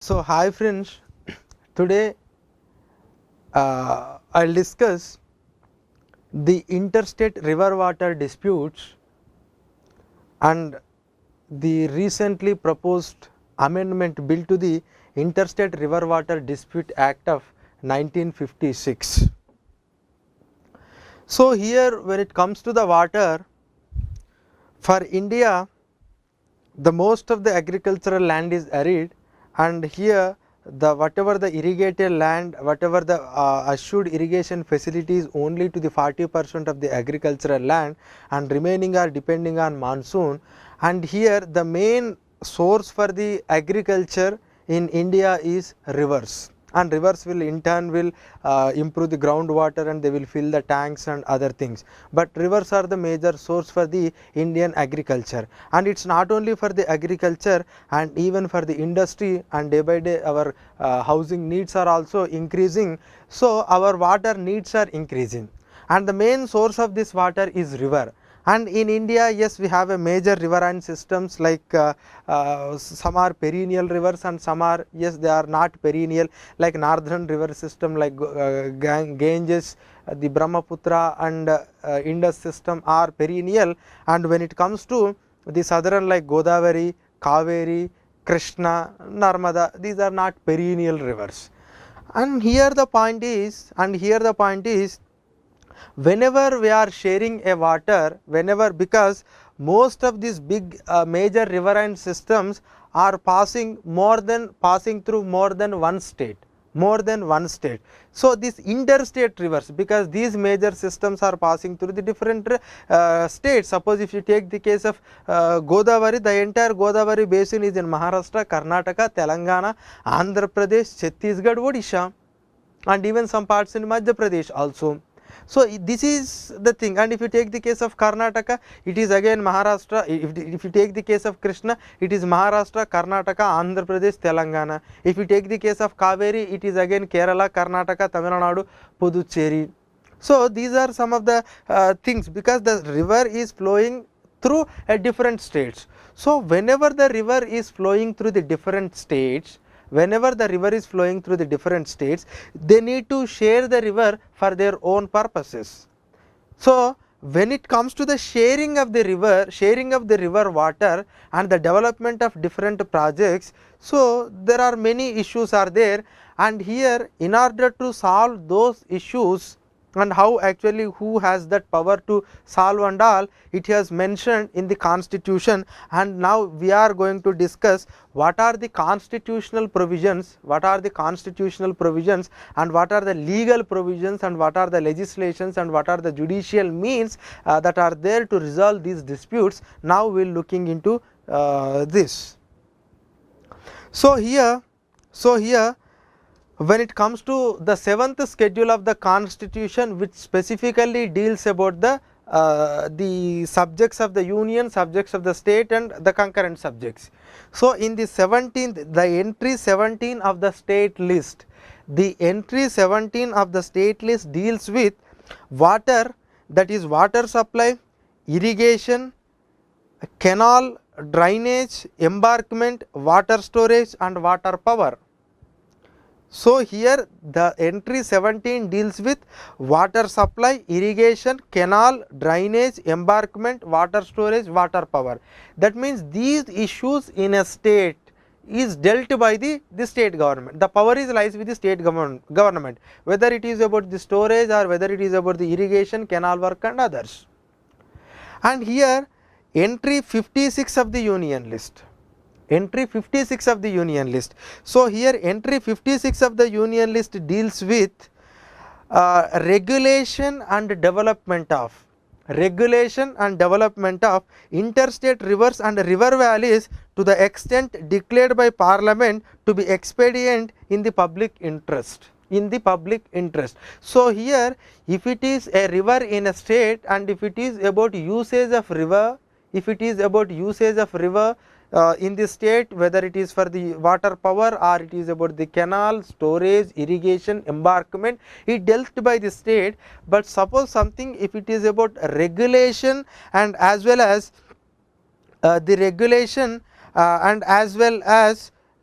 So, hi friends, today I will discuss the interstate river water disputes and the recently proposed amendment bill to the Interstate River Water Dispute Act of 1956. So, here when it comes to the water, for India the most of the agricultural land is arid, and here the whatever the irrigated land, whatever the assured irrigation facilities only to the 40% of the agricultural land, and remaining are depending on monsoon. And here the main source for the agriculture in India is rivers, and rivers will in turn will improve the groundwater and they will fill the tanks and other things. But rivers are the major source for the Indian agriculture, and it is not only for the agriculture and even for the industry, and day by day our housing needs are also increasing. So, our water needs are increasing, and the main source of this water is river. And in India, yes, we have a major riverine systems, like some are perennial rivers and some are, yes, they are not perennial, like northern river system like Ganges, the Brahmaputra and Indus system are perennial, and when it comes to the southern like Godavari, Kaveri, Krishna, Narmada, these are not perennial rivers. And here the point is, whenever we are sharing a water, because most of these big major riverine systems are passing through more than one state. So, these interstate rivers, because these major systems are passing through the different states. Suppose if you take the case of Godavari, the entire Godavari basin is in Maharashtra, Karnataka, Telangana, Andhra Pradesh, Chhattisgarh, Odisha, and even some parts in Madhya Pradesh also. So, this is the thing. And if you take the case of Karnataka, it is again Maharashtra. If you take the case of Krishna, it is Maharashtra, Karnataka, Andhra Pradesh, Telangana. If you take the case of Kaveri, it is again Kerala, Karnataka, Tamil Nadu, Puducherry. So, these are some of the things, because the river is flowing through different states. So, whenever the river is flowing through the different states, they need to share the river for their own purposes. So, when it comes to the sharing of the river water and the development of different projects, so there are many issues are there, and here in order to solve those issues and how actually who has that power to solve and all, it has mentioned in the constitution. And now we are going to discuss what are the constitutional provisions, and what are the legal provisions, and what are the legislations, and what are the judicial means that are there to resolve these disputes. Now we will looking into this. So, here when it comes to the 7th schedule of the constitution, which specifically deals about the subjects of the union, subjects of the state, and the concurrent subjects. So, in the 17th, the entry 17 of the state list, deals with water, that is water supply, irrigation, canal, drainage, embankment, water storage, and water power. So, here the entry 17 deals with water supply, irrigation, canal, drainage, embankment, water storage, water power. That means these issues in a state is dealt by the state government. The power lies with the state government, whether it is about the storage or whether it is about the irrigation, canal work and others. And here entry 56 of the union list. So, here entry 56 of the union list deals with regulation and development of interstate rivers and river valleys to the extent declared by parliament to be expedient in the public interest. So, here if it is a river in a state, and if it is about usage of river, in the state, whether it is for the water power or it is about the canal, storage, irrigation, embankment, it dealt by the state. But suppose something, if it is about regulation and as well as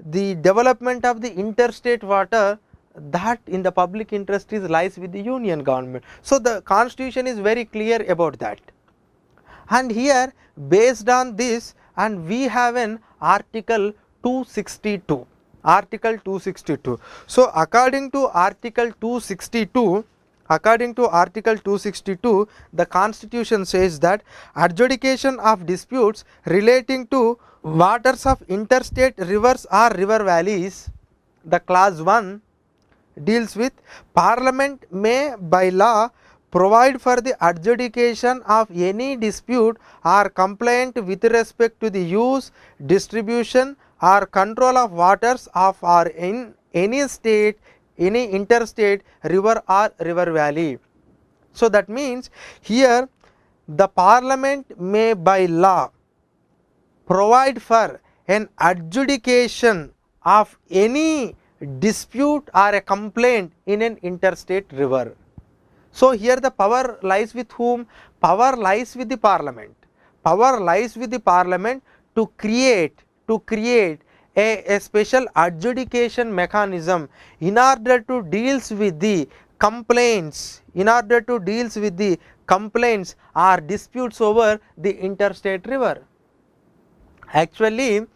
the development of the interstate water, that in the public interest is lies with the union government. So, the constitution is very clear about that. And here based on this, and we have an article 262, article 262. So, according to article 262, the constitution says that adjudication of disputes relating to waters of interstate rivers or river valleys, the clause 1 deals with Parliament may by law provide for the adjudication of any dispute or complaint with respect to the use, distribution or control of waters of or in any state, any interstate river or river valley. So, that means here the Parliament may by law provide for an adjudication of any dispute or a complaint in an interstate river. So, here the power lies with whom? Power lies with the Parliament. Power lies with the Parliament to create a special adjudication mechanism in order to deals with the complaints, or disputes over the interstate river. Actually,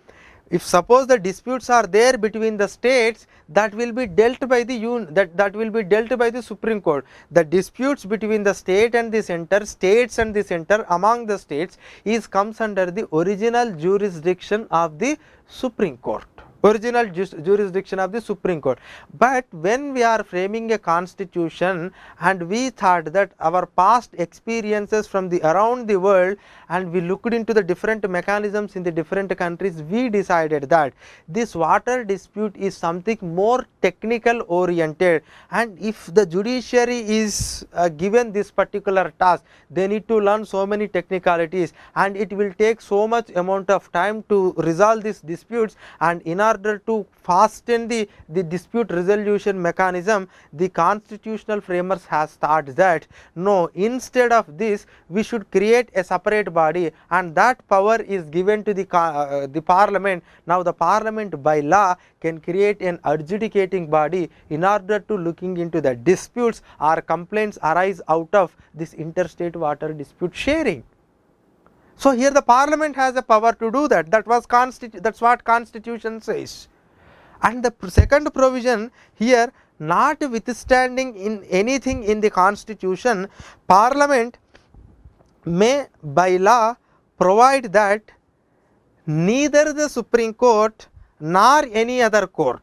if suppose the disputes are there between the states, that will be dealt by the that will be dealt by the Supreme Court. The disputes between the state and the center, states and the center, among the states comes under the original jurisdiction of the Supreme Court. Jurisdiction of the Supreme Court. But when we are framing a constitution and we thought that our past experiences from the around the world, and we looked into the different mechanisms in the different countries, we decided that this water dispute is something more technical oriented, and if the judiciary is given this particular task, they need to learn so many technicalities and it will take so much amount of time to resolve these disputes, and in order to fasten the dispute resolution mechanism, the constitutional framers has thought that no, instead of this we should create a separate body, and that power is given to the Parliament. Now, the Parliament by law can create an adjudicating body in order to looking into the disputes or complaints arise out of this interstate water dispute sharing. So, here the Parliament has a power to do that. That is what constitution says. And the second provision here, notwithstanding in anything in the constitution, Parliament may by law provide that neither the Supreme Court nor any other court,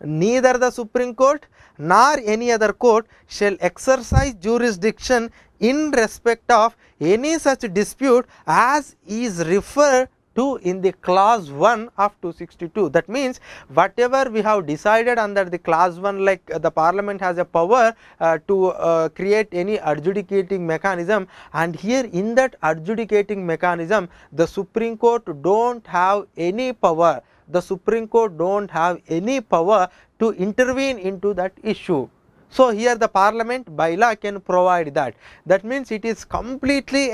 neither the Supreme Court nor any other court shall exercise jurisdiction in respect of any such dispute as is referred to in the clause 1 of 262. That means, whatever we have decided under the clause 1, like the Parliament has a power to create any adjudicating mechanism, and here in that adjudicating mechanism the Supreme Court do not have any power, the Supreme Court do not have any power to intervene into that issue. So, here the Parliament by law can provide that. That means, it is completely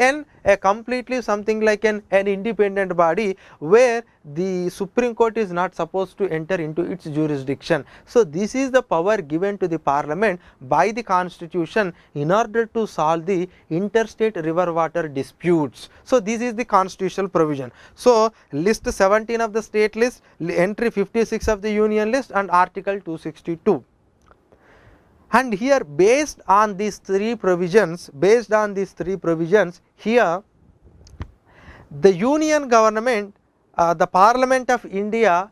completely something like an independent body where the Supreme Court is not supposed to enter into its jurisdiction. So, this is the power given to the Parliament by the Constitution in order to solve the interstate river water disputes. So, this is the constitutional provision. So, list 17 of the state list, entry 56 of the union list, and article 262. And here based on these three provisions, here the union government, the Parliament of India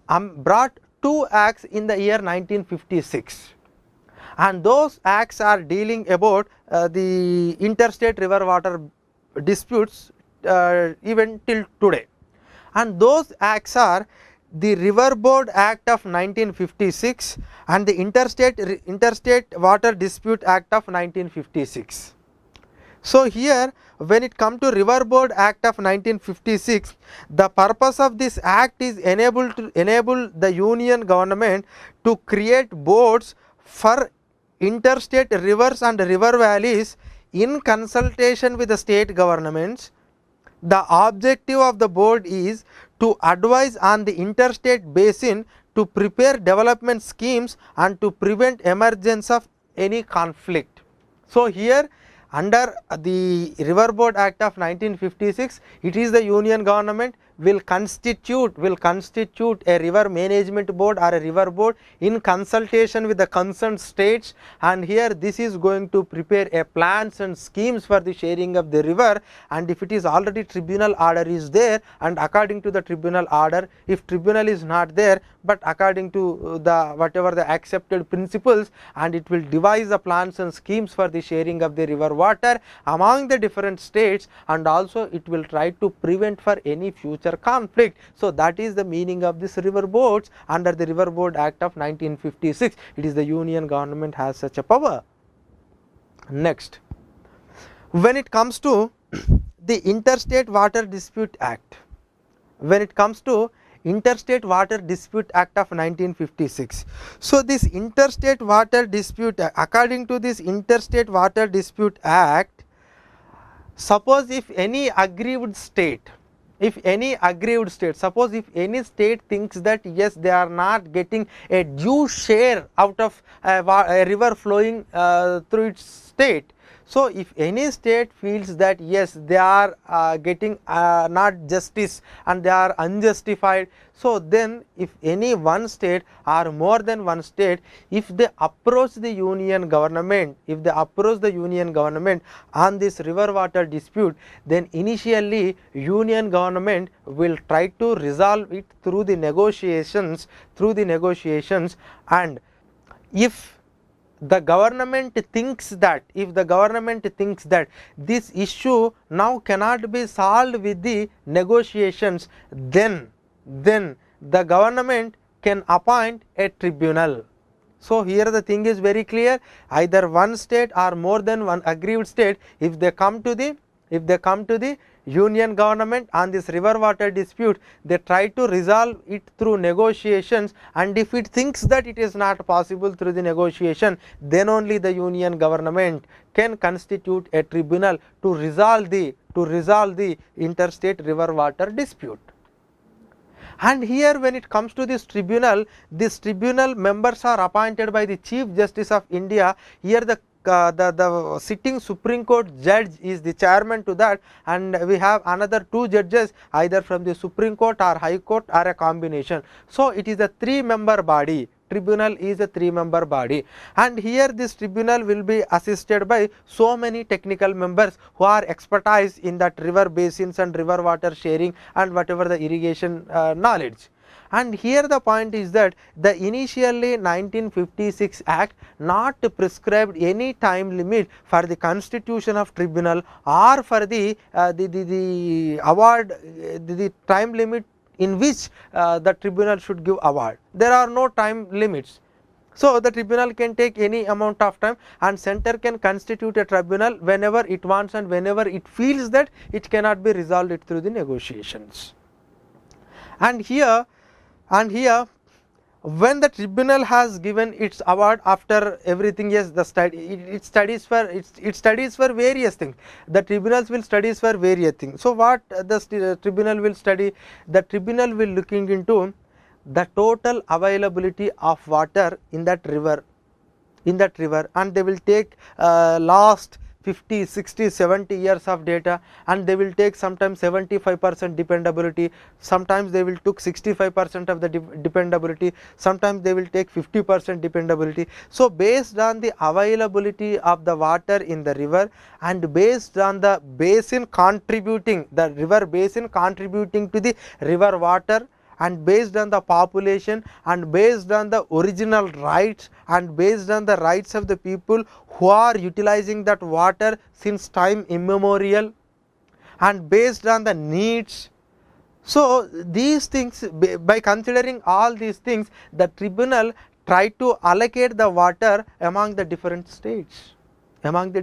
brought two acts in the year 1956, and those acts are dealing about the interstate river water disputes even till today, and those acts are the River Board Act of 1956 and the Interstate Water Dispute Act of 1956. So, here when it comes to River Board Act of 1956, the purpose of this act is enable the union government to create boards for interstate rivers and river valleys in consultation with the state governments. The objective of the board is to advise on the interstate basin to prepare development schemes and to prevent emergence of any conflict. So, here under the River Board Act of 1956, it is the Union government will constitute a river management board or a river board in consultation with the concerned states, and here this is going to prepare a plans and schemes for the sharing of the river. And if it is already tribunal order is there, and according to the tribunal order, if tribunal is not there, but according to the whatever the accepted principles, and it will devise the plans and schemes for the sharing of the river water among the different states, and also it will try to prevent for any future conflict. So, that is the meaning of this river boards under the River Board Act of 1956. It is the Union government has such a power. Next, when it comes to the Interstate Water Dispute Act, when it comes to Interstate Water Dispute Act of 1956. So, this Interstate Water Dispute Act, according to this Interstate Water Dispute Act, suppose if any aggrieved state, suppose if any state thinks that yes, they are not getting a due share out of a river flowing through its state. So, if any state feels that yes, they are getting not justice and they are unjustified, so then if any one state or more than one state, if they approach the Union government, on this river water dispute, then initially Union government will try to resolve it through the negotiations, and if the government thinks that this issue now cannot be solved with the negotiations, then the government can appoint a tribunal. So, here the thing is very clear, either one state or more than one aggrieved state, if they come to the Union government on this river water dispute, they try to resolve it through negotiations, and if it thinks that it is not possible through the negotiation, then only the Union government can constitute a tribunal to resolve the interstate river water dispute. And here when it comes to this tribunal members are appointed by the Chief Justice of India. Here the sitting Supreme Court judge is the chairman to that, and we have another 2 judges either from the Supreme Court or High Court or a combination. So, it is a 3-member body. Tribunal is a 3-member body, and here this tribunal will be assisted by so many technical members who are expertise in that river basins and river water sharing and whatever the irrigation knowledge. And here the point is that the initially 1956 Act not prescribed any time limit for the constitution of tribunal or for the award, the time limit in which the tribunal should give award. There are no time limits. So, the tribunal can take any amount of time, and center can constitute a tribunal whenever it wants and whenever it feels that it cannot be resolved it through the negotiations. And here when the tribunal has given its award after everything, yes, the it studies for various things. The tribunals will studies for various things. So, what the tribunal will study? The tribunal will looking into the total availability of water in that river, and they will take last 50, 60, 70 years of data, and they will take sometimes 75% dependability, sometimes they will took 65% of the dependability, sometimes they will take 50% dependability. So, based on the availability of the water in the river and based on the basin contributing, the river basin contributing to the river water, and based on the population and based on the original rights and based on the rights of the people who are utilizing that water since time immemorial, and based on the needs. So, these things, by considering all these things, the tribunal try to allocate the water among the different states. And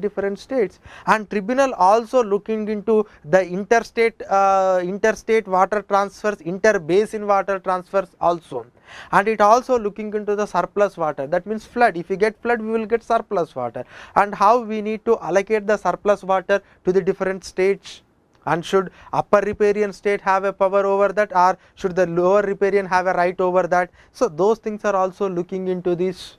tribunal also looking into the interstate water transfers, interbasin water transfers also, and it also looking into the surplus water, that means flood. If we get flood, we will get surplus water, and how we need to allocate the surplus water to the different states. and should upper riparian state have a power over that, or should the lower riparian have a right over that. So, those things are also looking into this.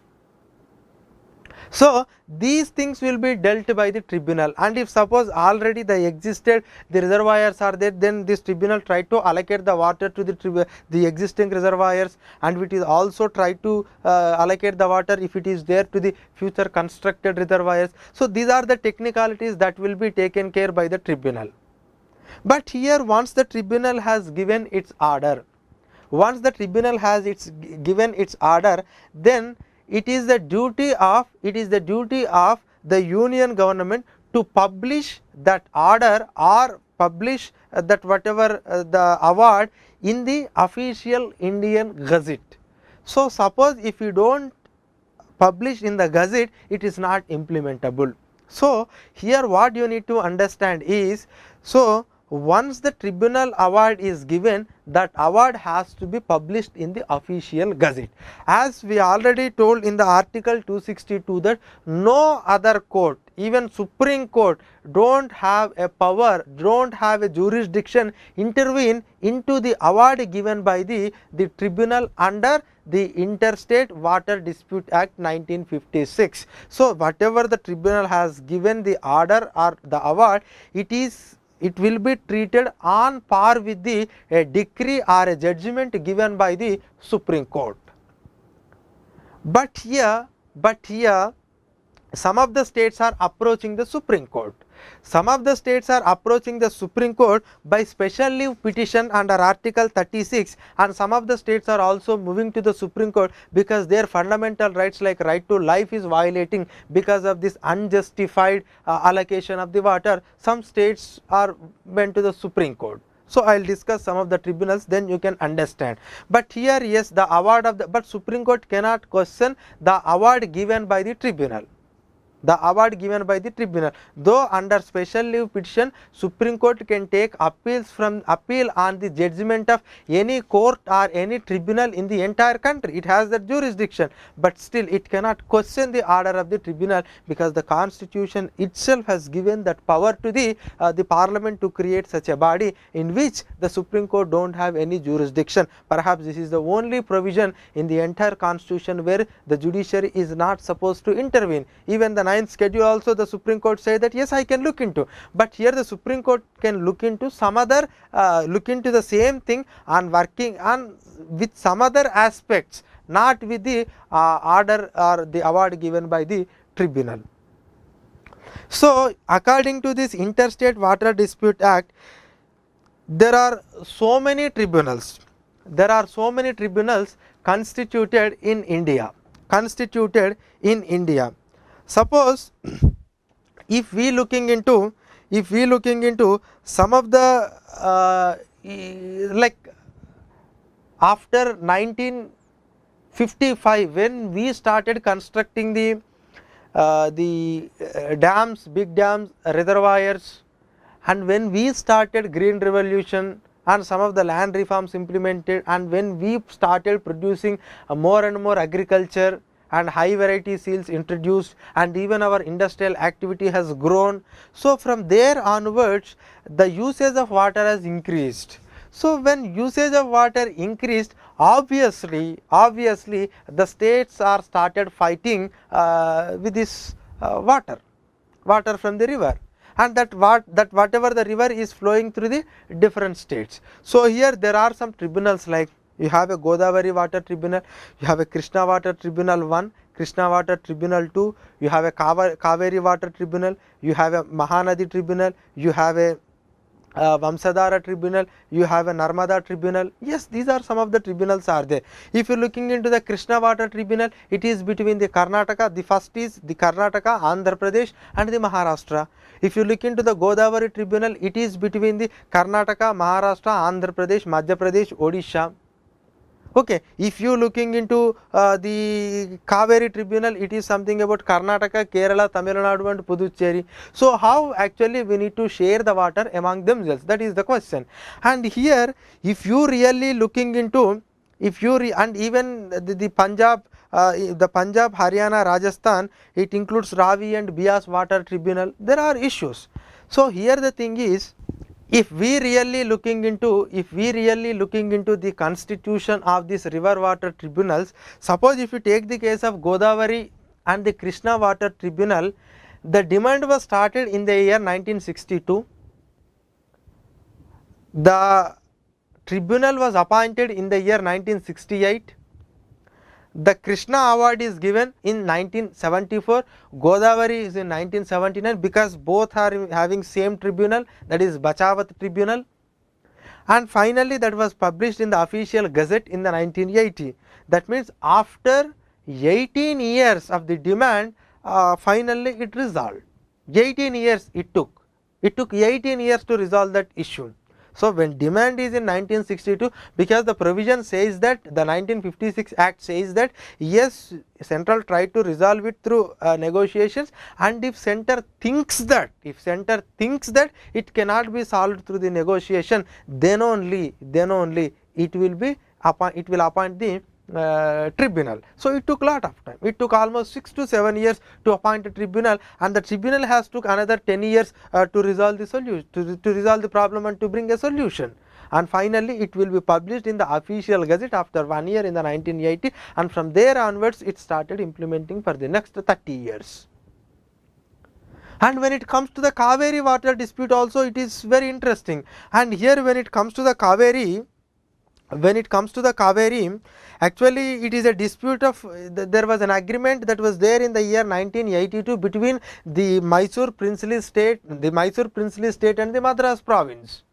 So, these things will be dealt by the tribunal, and if suppose already the reservoirs are there, then this tribunal try to allocate the water to the existing reservoirs, and it is also try to allocate the water if it is there to the future constructed reservoirs. So, these are the technicalities that will be taken care by the tribunal. But here once the tribunal has given its order, given its order, then it is the duty of the union government to publish that order or publish that whatever the award in the official Indian Gazette. So, suppose if you do not publish in the Gazette, it is not implementable. So, here what you need to understand is, so once the tribunal award is given, that award has to be published in the official Gazette. As we already told in the article 262 that no other court, even Supreme Court, don't have a power, don't have a jurisdiction intervene into the award given by the tribunal under the Interstate Water Dispute Act 1956. So, whatever the tribunal has given the order or the award, it will be treated on par with a decree or a judgment given by the Supreme Court. But here some of the states are approaching the Supreme Court. Some of the states are approaching the Supreme Court by special leave petition under Article 36, and some of the states are also moving to the Supreme Court because their fundamental rights like right to life is violating because of this unjustified allocation of the water. Some states are went to the Supreme Court. So, I will discuss some of the tribunals, then you can understand. But here yes, the award of the, but Supreme Court cannot question the award given by the tribunal. Though under special leave petition, Supreme Court can take appeal on the judgment of any court or any tribunal in the entire country. It has that jurisdiction, but still it cannot question the order of the tribunal, because the constitution itself has given that power to the parliament to create such a body in which the Supreme Court don't have any jurisdiction. Perhaps this is the only provision in the entire constitution where the judiciary is not supposed to intervene. Even the 9th schedule also the Supreme Court say that yes, I can look into, but here the Supreme Court can look into some other look into the same thing and working on with some other aspects, not with the order or the award given by the tribunal. So, according to this Interstate Water Dispute Act, there are so many tribunals constituted in India. Suppose if we looking into some of the like after 1955, when we started constructing the dams, big dams, reservoirs, and when we started green revolution and some of the land reforms implemented, and when we started producing more and more agriculture and high variety seals introduced, and even our industrial activity has grown. So, from there onwards the usage of water has increased. So, when usage of water increased, obviously the states are started fighting with this water from the river, and that whatever the river is flowing through the different states. So, here there are some tribunals, like you have a Godavari Water Tribunal, you have a Krishna Water Tribunal 1, Krishna Water Tribunal 2, you have a Kaveri Water Tribunal, you have a Mahanadi Tribunal, you have a Vamsadhara Tribunal, you have a Narmada Tribunal. Yes, these are some of the tribunals are there. If you are looking into the Krishna Water Tribunal, it is between the Karnataka, the first is the Karnataka, Andhra Pradesh and the Maharashtra. If you look into the Godavari Tribunal, it is between the Karnataka, Maharashtra, Andhra Pradesh, Madhya Pradesh, Odisha. Okay. If you looking into the Kaveri Tribunal, it is something about Karnataka, Kerala, Tamil Nadu and Puducherry. So, how actually we need to share the water among themselves, that is the question. And here if you really looking into, and even the Punjab, Haryana, Rajasthan, it includes Ravi and Bias Water Tribunal, there are issues. So, here the thing is, if we really looking into the constitution of this river water tribunals, suppose if you take the case of Godavari and the Krishna water tribunal, the demand was started in the year 1962. The tribunal was appointed in the year 1968. The Krishna award is given in 1974, Godavari is in 1979, because both are having same tribunal, that is Bachavat tribunal, and finally that was published in the official gazette in the 1980. That means after 18 years of the demand, finally it resolved. 18 years it took. It took 18 years to resolve that issue. So, when demand is in 1962, because the provision says that, the 1956 Act says that yes, central tried to resolve it through negotiations, and if center thinks that it cannot be solved through the negotiation, then only it will appoint the tribunal. So, it took lot of time. It took almost 6 to 7 years to appoint a tribunal, and the tribunal has took another 10 years to resolve the solution, to resolve the problem and to bring a solution. And finally, it will be published in the official gazette after 1 year in the 1980, and from there onwards it started implementing for the next 30 years. And when it comes to the Kaveri water dispute also, it is very interesting. And here when it comes to the Kaveri, actually it is a dispute of, there was an agreement that was there in the year 1982 between the Mysore princely state and the Madras province.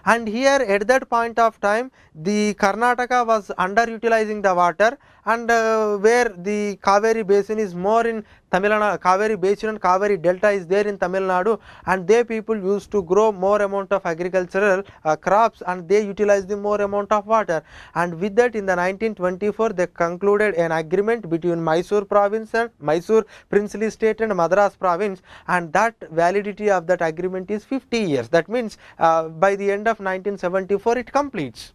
And here at that point of time, the Karnataka was underutilizing the water, and where the Kaveri basin is more in Tamil Nadu, Kaveri basin and Kaveri delta is there in Tamil Nadu, and they people used to grow more amount of agricultural crops, and they utilize the more amount of water. And with that, in the 1924 they concluded an agreement between Mysore province and Mysore princely state and Madras province, and that validity of that agreement is 50 years. That means by the end of 1974 it completes.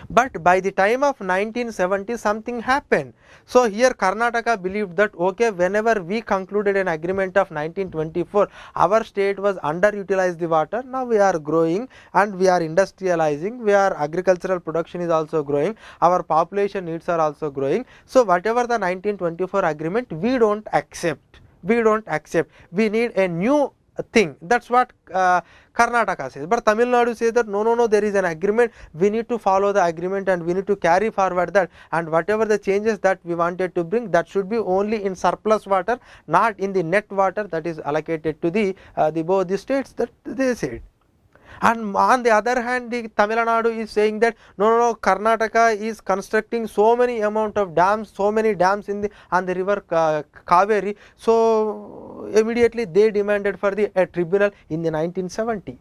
But by the time of 1970 something happened. So, here Karnataka believed that okay, whenever we concluded an agreement of 1924, our state was underutilized the water, now we are growing and we are industrializing, we are agricultural production is also growing, our population needs are also growing. So, whatever the 1924 agreement, we don't accept, we need a new thing. That is what Karnataka says, but Tamil Nadu says that no, there is an agreement, we need to follow the agreement and we need to carry forward that, and whatever the changes that we wanted to bring, that should be only in surplus water, not in the net water that is allocated to the both the states, that they said. And on the other hand, the Tamil Nadu is saying that no, Karnataka is constructing so many amount of dams, so many dams in the on the river Kaveri. So immediately they demanded for the tribunal in the 1970.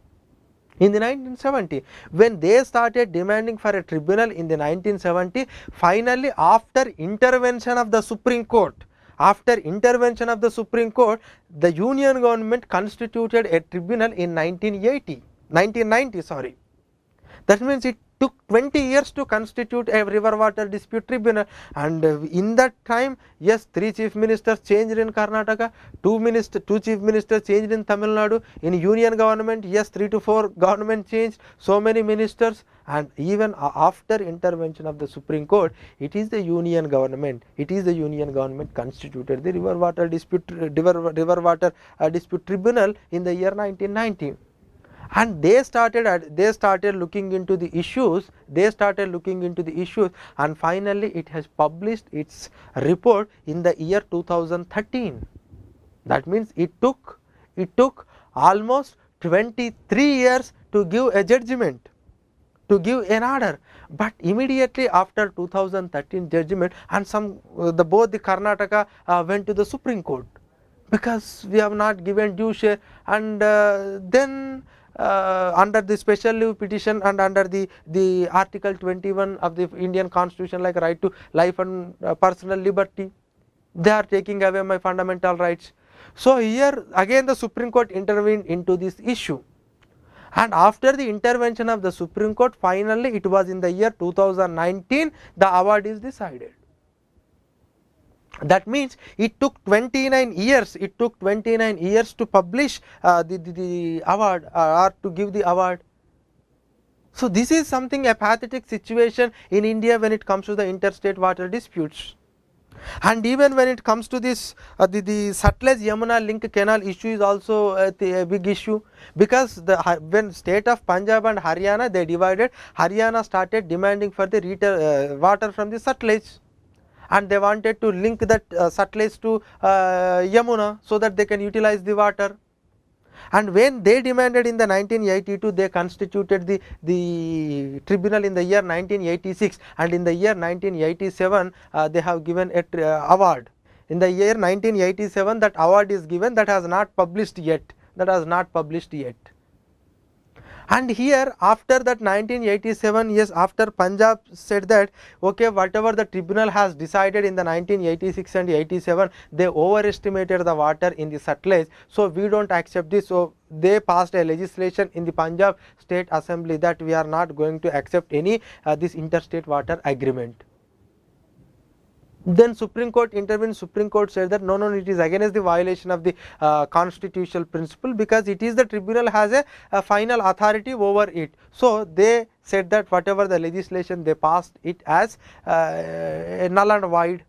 In the 1970, when they started demanding for a tribunal in the 1970, finally after intervention of the Supreme Court, the Union government constituted a tribunal in 1990, sorry. That means it took 20 years to constitute a river water dispute tribunal, and in that time, yes, 3 chief ministers changed in Karnataka, 2 chief ministers changed in Tamil Nadu, in union government, yes, 3 to 4 government changed, so many ministers, and even after intervention of the Supreme Court, it is the union government constituted the river water dispute tribunal in the year 1990. And they started looking into the issues, and finally it has published its report in the year 2013. That means it took almost 23 years to give a judgment, to give an order, but immediately after 2013 judgment, and both the Karnataka went to the Supreme Court, because we have not given due share, and then under the special leave petition and under the article 21 of the Indian Constitution, like right to life and personal liberty, they are taking away my fundamental rights. So here again the Supreme Court intervened into this issue, and after the intervention of the Supreme Court, finally it was in the year 2019 the award is decided. That means it took 29 years, to publish the award or to give the award. So, this is something a pathetic situation in India when it comes to the interstate water disputes. And even when it comes to this the Sutlej Yamuna link canal issue is also a big issue, because when state of Punjab and Haryana they divided, Haryana started demanding for the water from the Sutlej, and they wanted to link that Sutlej to Yamuna so that they can utilize the water. And when they demanded in the 1982, they constituted the tribunal in the year 1986, and in the year 1987 they have given a award. In the year 1987 that award is given, that has not published yet, that has not published yet. And here after that 1987, yes, after Punjab said that okay, whatever the tribunal has decided in the 1986 and 87, they overestimated the water in the Sutlej, so we do not accept this. So they passed a legislation in the Punjab State Assembly that we are not going to accept any this interstate water agreement. Then Supreme Court intervened. Supreme Court said that no, it is against the violation of the constitutional principle, because it is the tribunal has a final authority over it. So they said that whatever the legislation they passed it as null and void,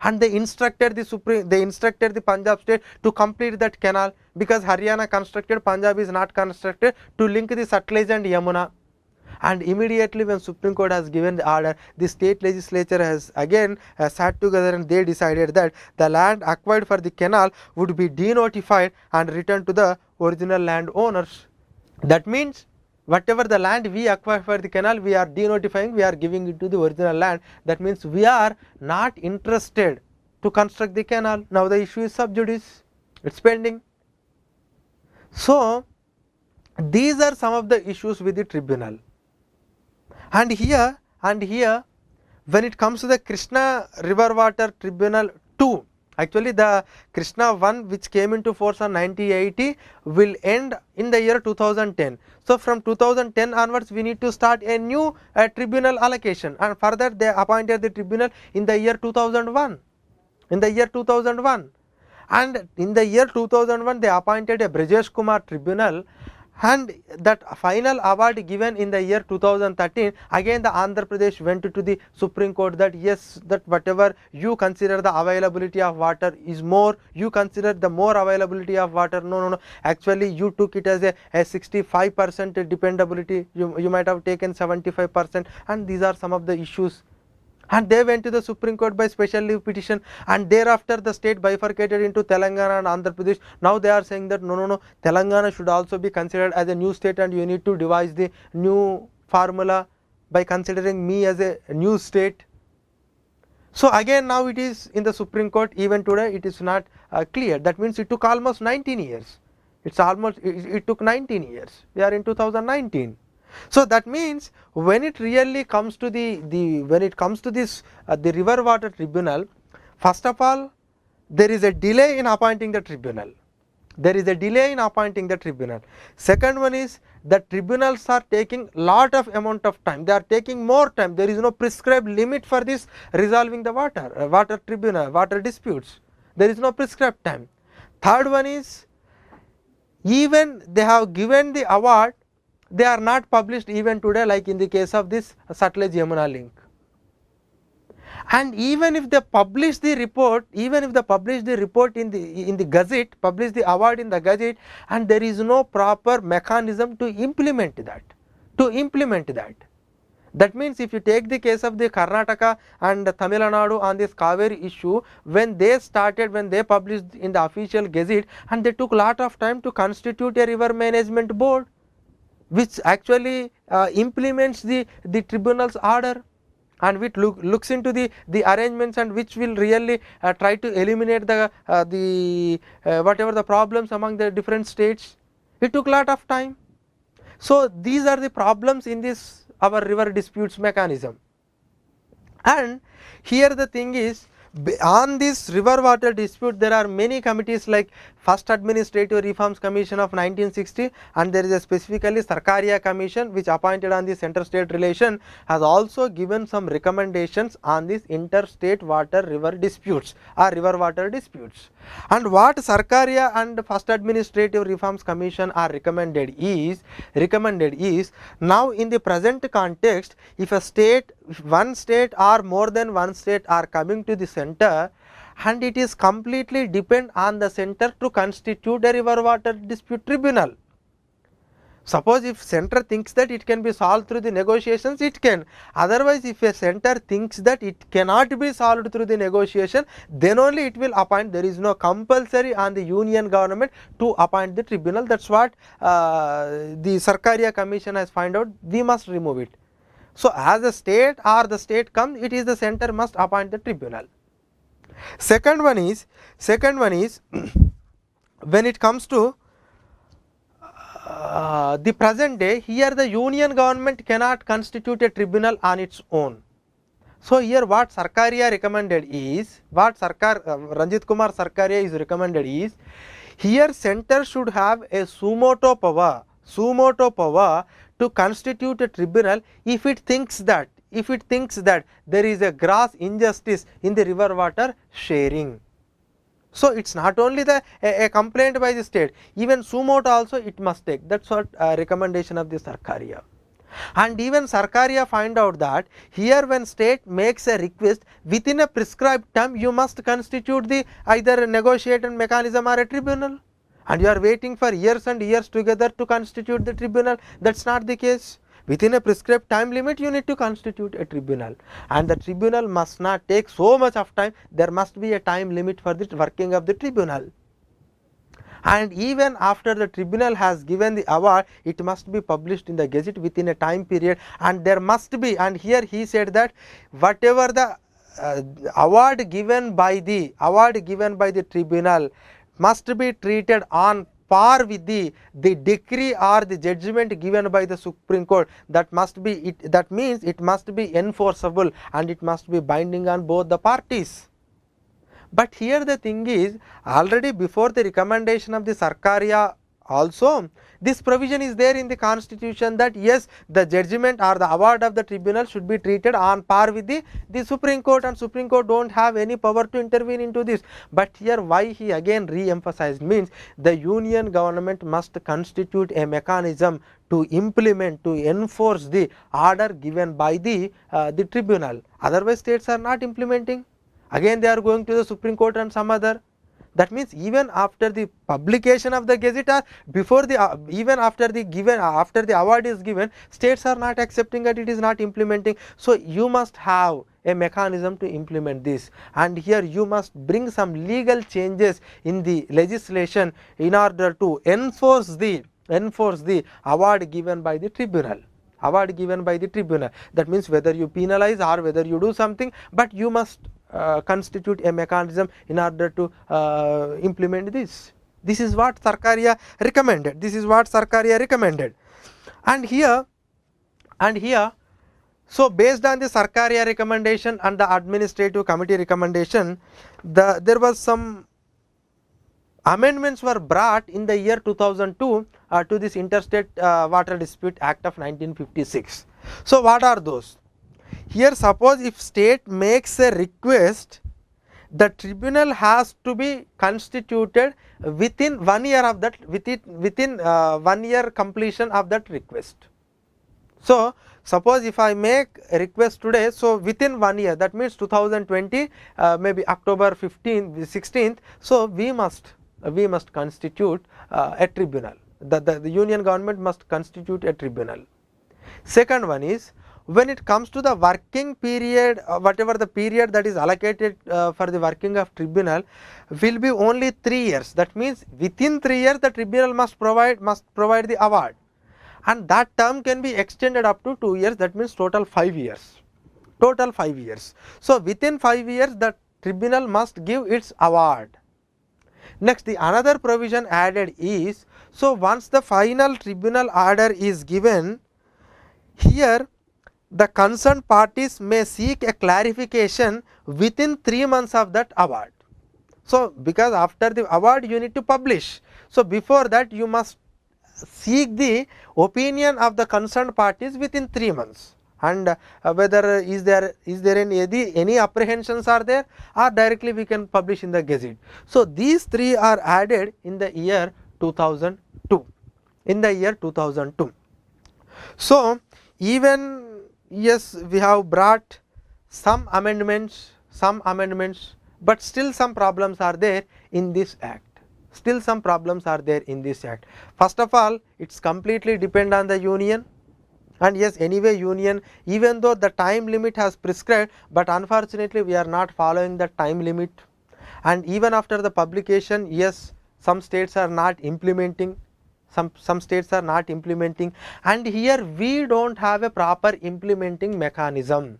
and they instructed the Punjab state to complete that canal, because Haryana constructed, Punjab is not constructed, to link the Sutlej and Yamuna. And immediately when Supreme Court has given the order, the state legislature has again sat together, and they decided that the land acquired for the canal would be denotified and returned to the original landowners. That means whatever the land we acquire for the canal, we are denotifying, we are giving it to the original land. That means we are not interested to construct the canal. Now the issue is sub judice, it is pending. So these are some of the issues with the tribunal. And here when it comes to the Krishna River Water Tribunal 2, actually the Krishna 1 which came into force on 1980 will end in the year 2010. So from 2010 onwards we need to start a new tribunal allocation, and further they appointed the tribunal in the year 2001. In the year 2001, and in the year 2001 they appointed a Brajesh Kumar tribunal, and that final award given in the year 2013, again the Andhra Pradesh went to the Supreme Court that yes, that whatever you consider the availability of water is more, you consider the more availability of water, no, actually you took it as a 65% dependability, you might have taken 75%, and these are some of the issues. And they went to the Supreme Court by special leave petition, and thereafter the state bifurcated into Telangana and Andhra Pradesh. Now they are saying that no, Telangana should also be considered as a new state, and you need to devise the new formula by considering me as a new state. So again now it is in the Supreme Court, even today it is not clear. That means it took almost 19 years. It took 19 years. We are in 2019. So that means when it really comes to this the River Water Tribunal, first of all there is a delay in appointing the tribunal. Second one is the tribunals are taking lot of amount of time. They are taking more time. There is no prescribed limit for this resolving the water tribunal, water disputes. There is no prescribed time. Third one is, even they have given the award, they are not published even today, like in the case of this Sutlej Yamuna link. And even if they publish the report, in the Gazette, publish the award in the Gazette, and there is no proper mechanism to implement that. That means if you take the case of the Karnataka and Tamil Nadu on this Kaveri issue, when they published in the official Gazette, and they took lot of time to constitute a river management board, which actually implements the tribunal's order, and which looks into the arrangements, and which will really try to eliminate the whatever the problems among the different states. It took lot of time. So these are the problems in this our river disputes mechanism. And here the thing is, On this river water dispute, there are many committees like First Administrative Reforms Commission of 1960, and there is a specifically Sarkaria Commission which appointed on the center-state relation, has also given some recommendations on this interstate water river disputes or river water disputes. And what Sarkaria and First Administrative Reforms Commission are recommended is now in the present context, if one state or more than one state are coming to the center, and it is completely depend on the center to constitute a river water dispute tribunal. Suppose if center thinks that it can be solved through the negotiations, it can. Otherwise, if a center thinks that it cannot be solved through the negotiation, then only it will appoint. There is no compulsory on the union government to appoint the tribunal. That is what the Sarkaria Commission has found out. We must remove it. So, as a state or the state comes, it is the center must appoint the tribunal. Second one is when it comes to the present day, here the union government cannot constitute a tribunal on its own. So, here what Sarkaria recommended is, Ranjit Kumar Sarkaria is recommended is, here center should have a suo motu power to constitute a tribunal if it thinks that there is a gross injustice in the river water sharing. So, it is not only a complaint by the state, even suo motu also it must take. That is what recommendation of the Sarkaria. And even Sarkaria find out that here when state makes a request, within a prescribed term you must constitute the either a negotiation mechanism or a tribunal, and you are waiting for years and years together to constitute the tribunal. That is not the case. Within a prescribed time limit you need to constitute a tribunal, and the tribunal must not take so much of time. There must be a time limit for the working of the tribunal, and even after the tribunal has given the award, it must be published in the Gazette within a time period, and there must be, and here he said that whatever the award given by the tribunal must be treated on par with the decree or the judgment given by the Supreme Court. That must be it. That means it must be enforceable and it must be binding on both the parties. But here the thing is, already before the recommendation of the Sarkaria also, this provision is there in the constitution that yes, the judgment or the award of the tribunal should be treated on par with the Supreme Court, and Supreme Court do not have any power to intervene into this. But here why he again re-emphasized means the union government must constitute a mechanism to implement, to enforce the order given by the tribunal. Otherwise states are not implementing. Again they are going to the Supreme Court and some other. That means even after the publication of the Gazette or before the even after the award is given, states are not accepting that, it is not implementing. So you must have a mechanism to implement this, and here you must bring some legal changes in the legislation in order to enforce the award given by the tribunal. That means whether you penalize or whether you do something, but you must constitute a mechanism in order to implement this. This is what Sarkaria recommended. And here, so based on the Sarkaria recommendation and the administrative committee recommendation, there was some amendments were brought in the year 2002 to this Interstate Water Dispute Act of 1956. So what are those? Here suppose if state makes a request, the tribunal has to be constituted within 1 year of that, within 1 year completion of that request. So suppose if I make a request today, so within 1 year, that means 2020, maybe October 15th, 16th, so we must constitute a tribunal. The union government must constitute a tribunal. Second one is, when it comes to the working period, whatever the period that is allocated for the working of tribunal will be only 3 years. That means within 3 years the tribunal must provide the award, and that term can be extended up to 2 years. That means total 5 years. So within 5 years the tribunal must give its award. Next, the another provision added is, so once the final tribunal order is given, here the concerned parties may seek a clarification within 3 months of that award. So, because after the award you need to publish. So, before that you must seek the opinion of the concerned parties within 3 months, and whether is there any apprehensions are there, or directly we can publish in the Gazette. So, these three are added in the year 2002, in the year 2002. So, even yes, we have brought some amendments, but still some problems are there in this act. Still some problems are there in this act. First of all, it is completely depend on the union, and yes, anyway union, even though the time limit has prescribed, but unfortunately we are not following the time limit, and even after the publication, yes, some states are not implementing, some states are not implementing, and here we do not have a proper implementing mechanism,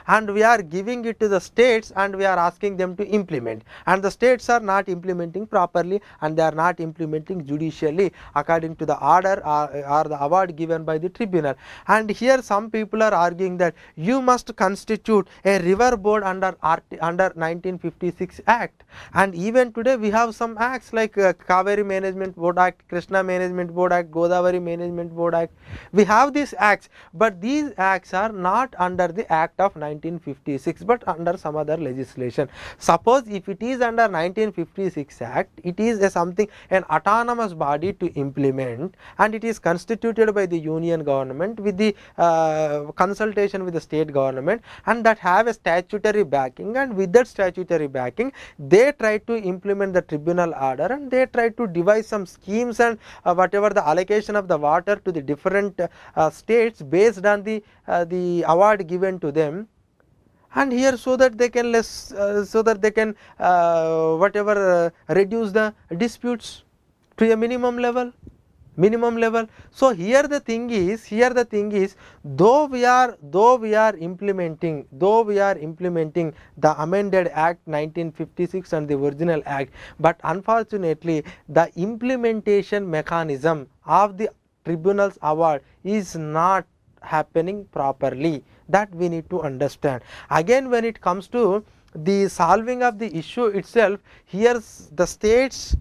and we are giving it to the states and we are asking them to implement, and the states are not implementing properly, and they are not implementing judicially according to the order or the award given by the tribunal. And here some people are arguing that you must constitute a river board under 1956 Act, and even today we have some acts like Kaveri Management Board Act, Krishna Management Board Act, Godavari Management Board Act. We have these acts, but these acts are not under the Act of 1956, but under some other legislation. Suppose if it is under 1956 Act, it is an autonomous body to implement, and it is constituted by the union government with the consultation with the state government, and that have a statutory backing, and with that statutory backing they try to implement the tribunal order, and they try to devise some schemes and whatever the allocation of the water to the different states based on the award given to them, and here so that they can reduce the disputes to a minimum level. So, here the thing is, though we are implementing the amended Act 1956 and the original Act, but unfortunately the implementation mechanism of the tribunal's award is not happening properly. That we need to understand. Again, when it comes to the solving of the issue itself, here the states,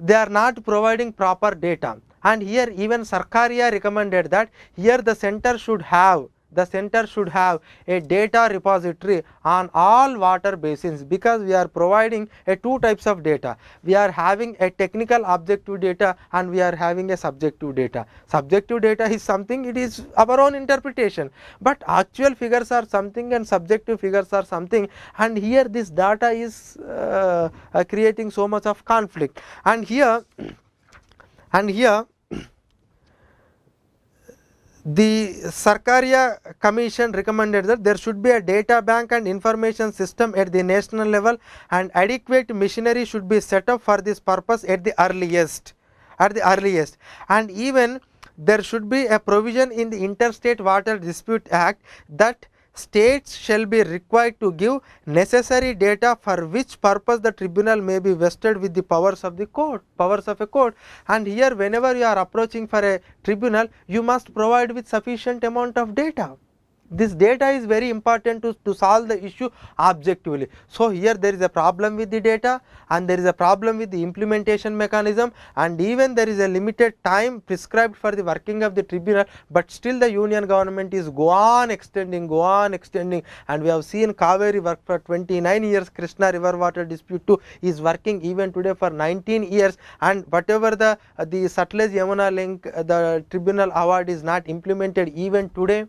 they are not providing proper data, and here even Sarkaria recommended that here the center should have a data repository on all water basins, because we are providing two types of data. We are having a technical objective data and we are having a subjective data. Subjective data is something, it is our own interpretation, but actual figures are something and subjective figures are something, and here this data is creating so much of conflict. And here the Sarkaria Commission recommended that there should be a data bank and information system at the national level, and adequate machinery should be set up for this purpose at the earliest, and even there should be a provision in the Interstate Water Dispute Act that states shall be required to give necessary data, for which purpose the tribunal may be vested with the powers of a court. And here whenever you are approaching for a tribunal, you must provide with sufficient amount of data. This data is very important to solve the issue objectively. So, here there is a problem with the data, and there is a problem with the implementation mechanism, and even there is a limited time prescribed for the working of the tribunal, but still the union government is go on extending, and we have seen Kaveri work for 29 years, Krishna river water dispute 2 is working even today for 19 years, and whatever the Sutlej Yamuna link, the tribunal award is not implemented even today.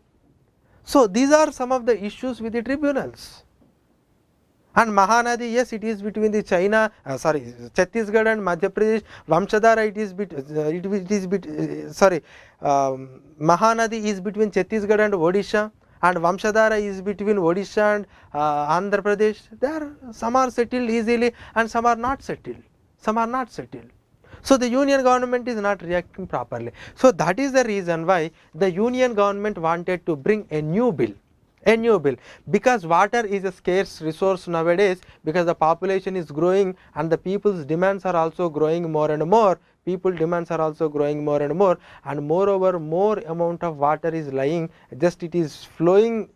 So, these are some of the issues with the tribunals. And Mahanadi, yes, it is between the Chhattisgarh and Madhya Pradesh. Vamshadhara, Mahanadi is between Chhattisgarh and Odisha, and Vamshadhara is between Odisha and Andhra Pradesh. Some are settled easily and some are not settled. So, the union government is not reacting properly. So, that is the reason why the union government wanted to bring a new bill, because water is a scarce resource nowadays, because the population is growing and the people's demands are also growing more and more. people demands are also growing more and more, and moreover more amount of water is lying, just it is flowing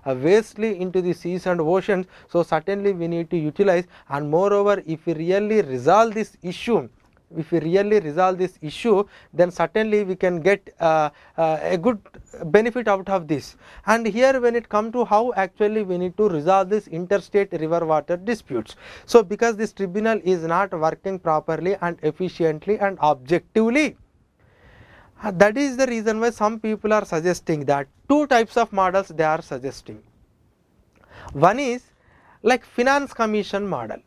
wastely into the seas and oceans. So certainly we need to utilize, and moreover if we really resolve this issue, then certainly we can get a good benefit out of this. And here when it comes to how actually we need to resolve this interstate river water disputes. So because this tribunal is not working properly and efficiently and objectively, that is the reason why some people are suggesting that two types of models they are suggesting. One is like finance commission model,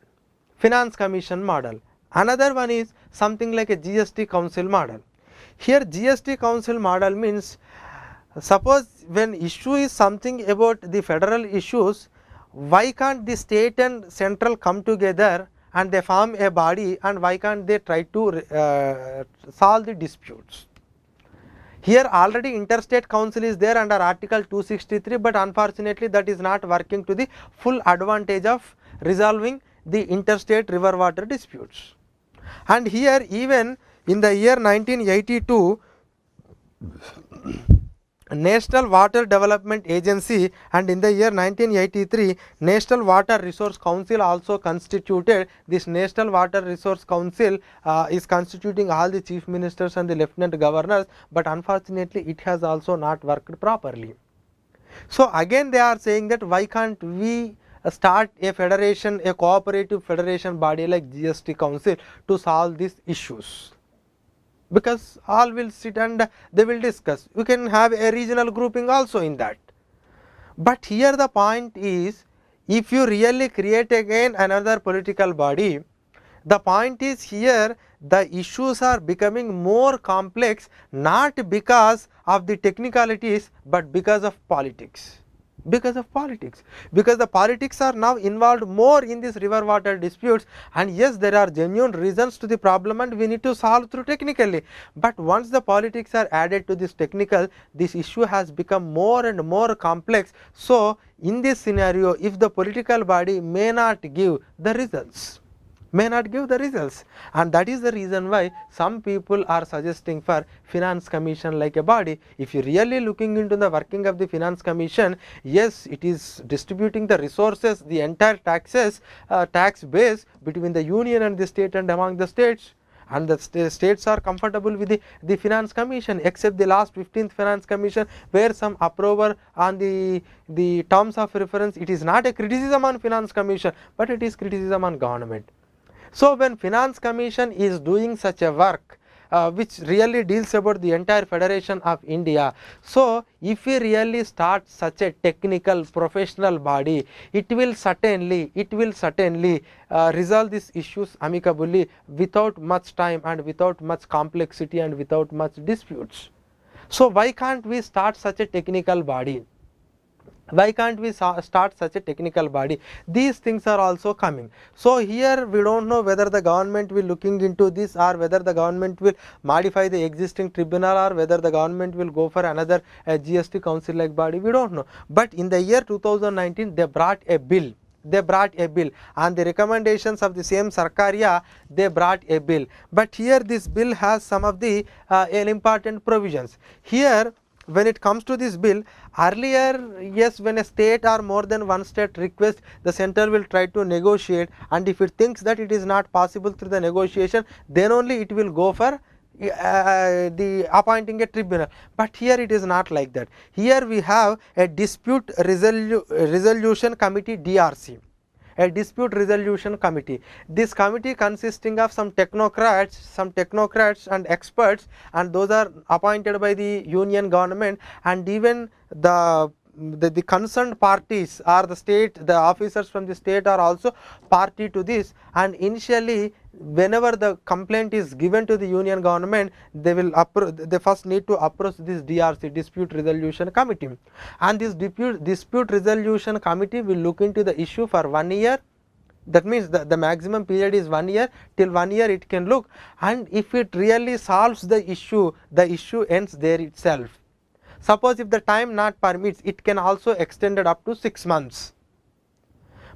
another one is something like a GST council model. Here GST council model means, suppose when issue is something about the federal issues, why can't the state and central come together and they form a body, and why can't they try to solve the disputes? Here already interstate council is there under article 263, but unfortunately that is not working to the full advantage of resolving the interstate river water disputes. And here even in the year 1982, National Water Development Agency, and in the year 1983 National Water Resource Council also constituted. This National Water Resource Council is constituting all the chief ministers and the lieutenant governors, but unfortunately it has also not worked properly. So again they are saying that why can't we start a federation, a cooperative federation body like GST council to solve these issues, because all will sit and they will discuss. We can have a regional grouping also in that. But here the point is, if you really create again another political body, the point is here the issues are becoming more complex, not because of the technicalities, but because of politics. Because the politics are now involved more in this river water disputes, and yes, there are genuine reasons to the problem and we need to solve through technically, but once the politics are added to this technical, this issue has become more and more complex. So in this scenario, if the political body may not give the results, and that is the reason why some people are suggesting for finance commission like a body. If you really looking into the working of the finance commission, yes, it is distributing the resources, the entire taxes, tax base between the union and the state and among the states, and the states are comfortable with the finance commission, except the last 15th finance commission where some approval on the terms of reference. It is not a criticism on finance commission, but it is criticism on government. So when finance commission is doing such a work which really deals about the entire federation of India, so if we really start such a technical professional body, it will certainly resolve these issues amicably, without much time and without much complexity and without much disputes. So why can't we start such a technical body? These things are also coming. So here we don't know whether the government will looking into this, or whether the government will modify the existing tribunal, or whether the government will go for another GST council like body, we don't know. But in the year 2019 they brought a bill, on the recommendations of the same Sarkaria, they brought a bill. But here this bill has some of the important provisions. Here when it comes to this bill, earlier, yes, when a state or more than one state request, the center will try to negotiate, and if it thinks that it is not possible through the negotiation, then only it will go for the appointing a tribunal. But here it is not like that. Here we have a dispute resolution committee, DRC. A dispute resolution committee. This committee consisting of some technocrats and experts, and those are appointed by the union government, and even the concerned parties or the officers from the state are also party to this. And initially, whenever the complaint is given to the union government, they first need to approach this DRC, dispute resolution committee, and this dispute resolution committee will look into the issue for 1 year. That means the maximum period is 1 year. Till 1 year it can look, and if it really solves the issue ends there itself. Suppose if the time not permits, it can also extend it up to 6 months.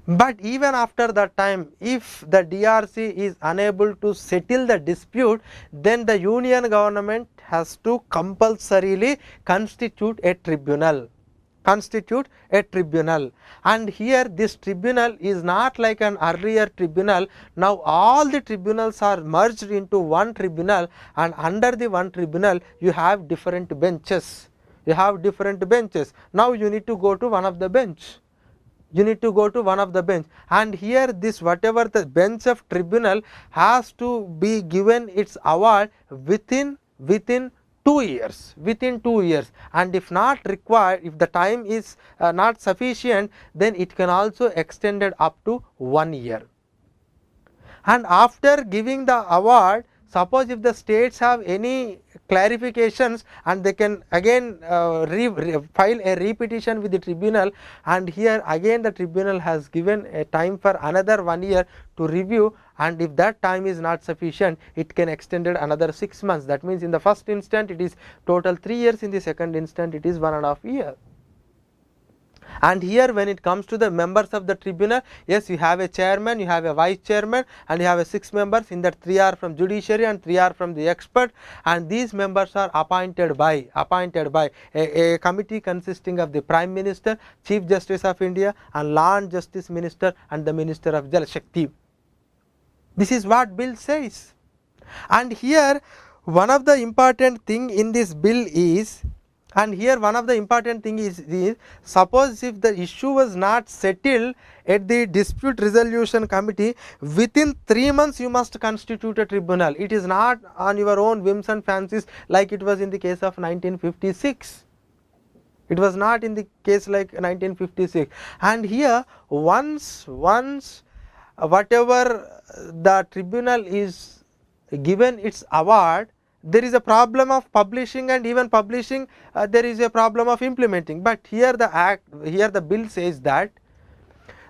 But even after that time, if the DRC is unable to settle the dispute, then the union government has to compulsorily constitute a tribunal. And here this tribunal is not like an earlier tribunal. Now all the tribunals are merged into one tribunal, and under the one tribunal you have different benches. Now you need to go to one of the bench. And here this whatever the bench of tribunal has to be given its award within 2 years, and if not required, if the time is not sufficient, then it can also extended up to 1 year. And after giving the award, suppose if the states have any clarifications, and they can again file a repetition with the tribunal, and here again the tribunal has given a time for another 1 year to review, and if that time is not sufficient, it can extended another 6 months. That means in the first instant it is total 3 years, in the second instant it is 1.5 years. And here when it comes to the members of the tribunal, yes, you have a chairman, you have a vice chairman, and you have a 6 members. In that 3 are from judiciary and 3 are from the expert, and these members are appointed by a committee consisting of the Prime Minister, Chief Justice of India, and Law and Justice Minister, and the Minister of Jal Shakti. This is what bill says. And here one of the important thing in this bill is, suppose if the issue was not settled at the dispute resolution committee, within 3 months you must constitute a tribunal. It is not on your own whims and fancies like it was in the case of 1956. It was not in the case like 1956. And here once whatever the tribunal is given its award, there is a problem of publishing, and even publishing there is a problem of implementing. But here the bill says that,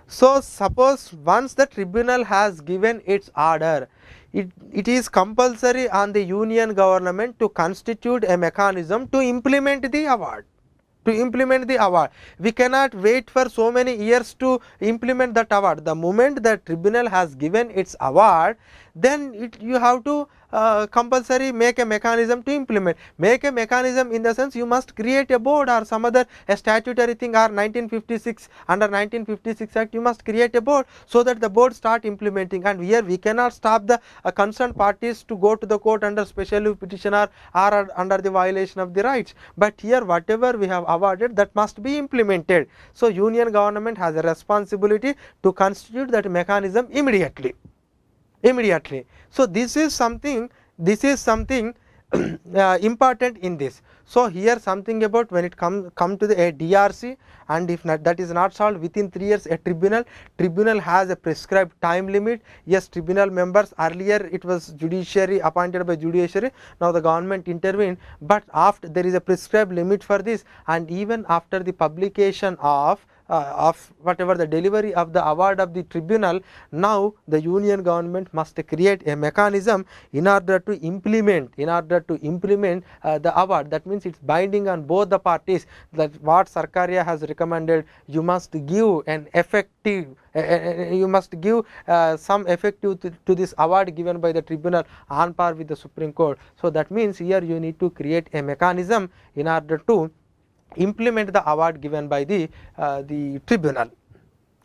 so suppose once the tribunal has given its order, it is compulsory on the union government to constitute a mechanism to implement the award. We cannot wait for so many years to implement that award. The moment the tribunal has given its award, then you have to compulsory make a mechanism to implement. Make a mechanism in the sense you must create a board or some other a statutory thing, or 1956, under 1956 Act you must create a board, so that the board start implementing. And here we cannot stop the concerned parties to go to the court under special petition or under the violation of the rights. But here whatever we have awarded, that must be implemented. So union government has a responsibility to constitute that mechanism immediately. So this is something important in this. So here something about when it come to the DRC, and if not, that is not solved within 3 years, a tribunal has a prescribed time limit. Yes, tribunal members, earlier it was judiciary, appointed by judiciary, now the government intervened, but after there is a prescribed limit for this, and even after the publication of whatever the delivery of the award of the tribunal, now the union government must create a mechanism in order to implement the award. That means it is binding on both the parties, that what Sarkaria has recommended, you must give an effective some effective to this award given by the tribunal on par with the Supreme Court. So that means here you need to create a mechanism in order to implement the award given by the tribunal.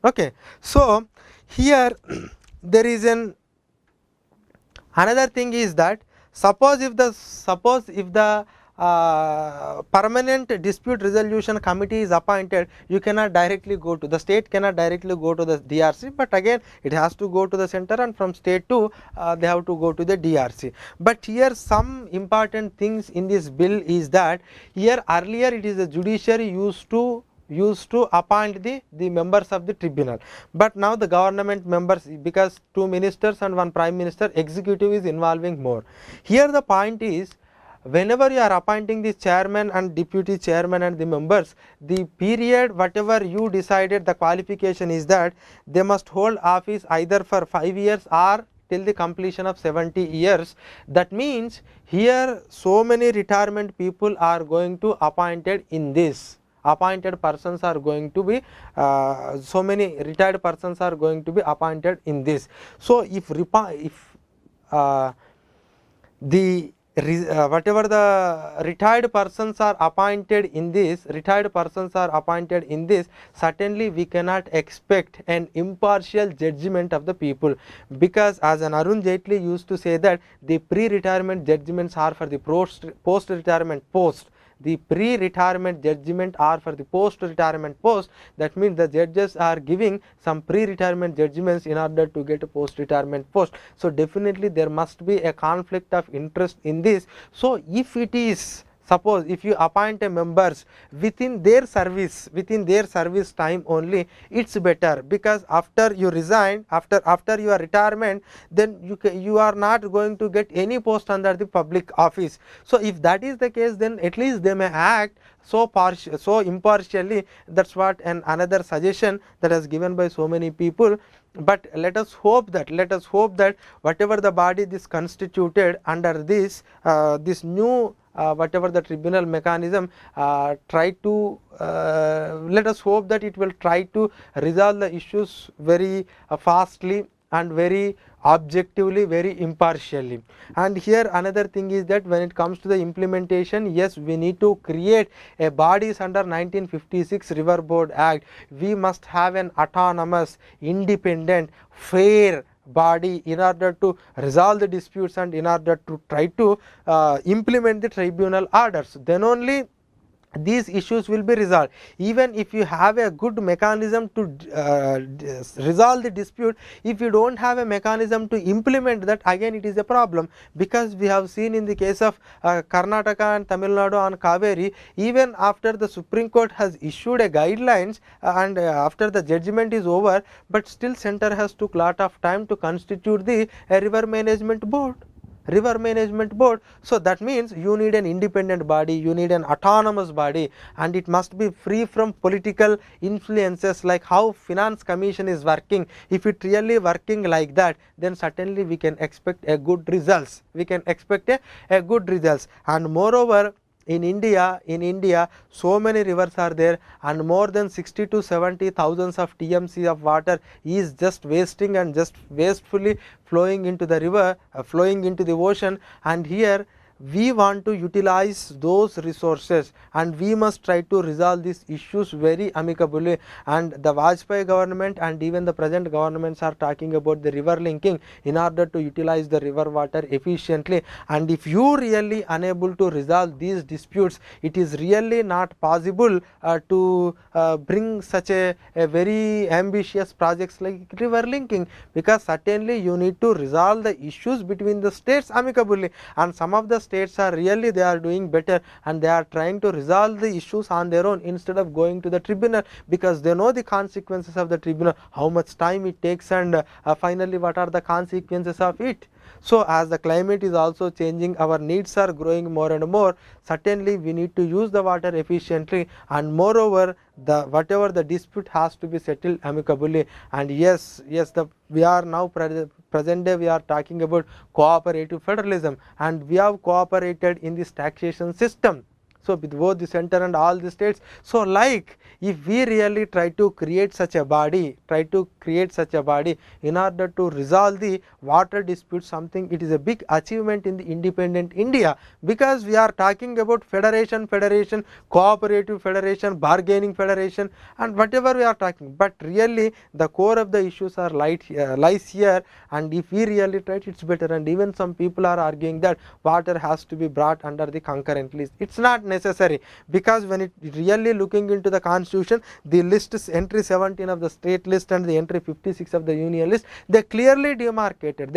Okay. So here there is another thing is that, suppose if the permanent dispute resolution committee is appointed, you cannot directly go to the state, cannot directly go to the DRC, but again it has to go to the center, and from state to they have to go to the DRC. But here some important things in this bill is that, here earlier it is the judiciary used to appoint the members of the tribunal, but now the government members, because 2 ministers and 1 prime minister, executive is involving more. Here the point is, whenever you are appointing the chairman and deputy chairman and the members, the period whatever you decided, the qualification is that they must hold office either for 5 years or till the completion of 70 years. That means here so many retirement people are going to appointed in this, appointed persons are going to be so many retired persons are going to be appointed in this. So if the whatever the retired persons are appointed in this, certainly we cannot expect an impartial judgment of the people, because as an Arun Jaitley used to say that the pre-retirement judgments are for the post-retirement post. The pre-retirement judgment are for the post-retirement post. That means the judges are giving some pre-retirement judgments in order to get a post-retirement post. So definitely there must be a conflict of interest in this. So if it is, suppose if you appoint a members within their service time only, it's better, because after you resign, after your retirement, then you are not going to get any post under the public office. So if that is the case, then at least they may act so impartially. That's what another suggestion that is given by so many people. But let us hope that whatever the body is constituted under this new whatever the tribunal mechanism, let us hope that it will try to resolve the issues very fastly and very objectively, very impartially. And here another thing is that when it comes to the implementation, yes, we need to create a bodies under 1956 River Board Act. We must have an autonomous, independent, fair body in order to resolve the disputes and in order to try to implement the tribunal orders. Then only these issues will be resolved. Even if you have a good mechanism to resolve the dispute, if you don't have a mechanism to implement that, again it is a problem, because we have seen in the case of Karnataka and Tamil Nadu on Kaveri, even after the Supreme Court has issued a guidelines and after the judgment is over, but still center has took lot of time to constitute the river management board. So that means you need an independent body, you need an autonomous body, and it must be free from political influences, like how Finance Commission is working. If it really working like that, then certainly we can expect a good results. And moreover, in India, so many rivers are there, and more than 60 to 70 thousands of TMC of water is just wasting and just wastefully flowing into the river, flowing into the ocean. And here we want to utilize those resources, and we must try to resolve these issues very amicably. And the Vajpayee government and even the present governments are talking about the river linking in order to utilize the river water efficiently. And if you really unable to resolve these disputes, it is really not possible to bring such a very ambitious projects like river linking, because certainly you need to resolve the issues between the states amicably. And some of the states are really, they are doing better and they are trying to resolve the issues on their own instead of going to the tribunal, because they know the consequences of the tribunal, how much time it takes, and finally what are the consequences of it. So as the climate is also changing, our needs are growing more and more, certainly we need to use the water efficiently, and moreover whatever the dispute has to be settled amicably. And yes, we are now present day we are talking about cooperative federalism, and we have cooperated in this taxation system. So with both the center and all the states. So like if we really try to create such a body, in order to resolve the water dispute, something, it is a big achievement in the independent India, because we are talking about federation, cooperative federation, bargaining federation, and whatever we are talking, but really the core of the issues are lies here. And if we really try it, it's better. And even some people are arguing that water has to be brought under the concurrent list. It's not necessary, because when it really looking into the constitution, the list is entry 17 of the state list and the entry 56 of the union list, they clearly demarcated.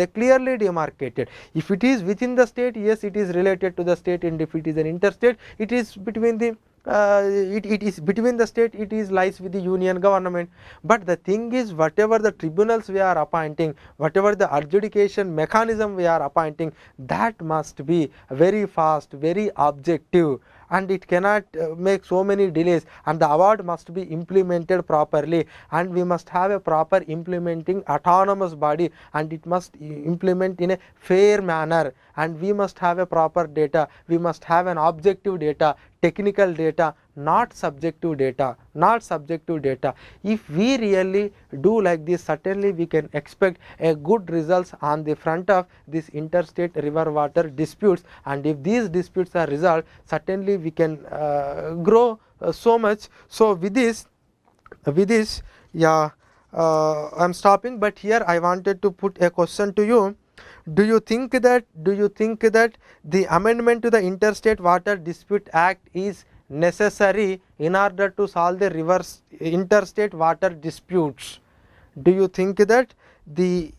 If it is within the state, yes, it is related to the state, and if it is an interstate, it is between the it is between the state, it is lies with the union government. But the thing is, whatever the tribunals we are appointing, whatever the adjudication mechanism we are appointing, that must be very fast, very objective, and it cannot make so many delays, and the award must be implemented properly, and we must have a proper implementing autonomous body, and it must implement in a fair manner, and we must have a proper data, we must have an objective data, technical data, not subjective data, not subjective data. If we really do like this, certainly we can expect a good results on the front of this interstate river water disputes, and if these disputes are resolved, certainly we can grow so much. So with this yeah, I am stopping, but here I wanted to put a question to you. Do you think that the amendment to the Interstate Water Dispute Act is necessary in order to solve the interstate water disputes? Do you think that the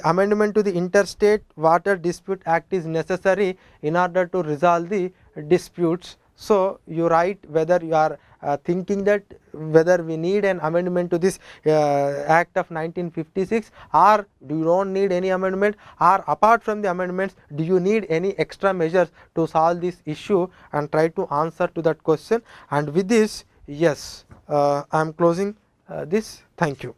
amendment to the Interstate Water Dispute Act is necessary in order to resolve the disputes? So you write whether you are thinking that whether we need an amendment to this Act of 1956, or do you don't need any amendment, or apart from the amendments do you need any extra measures to solve this issue, and try to answer to that question. And with this, yes, I am closing this. Thank you.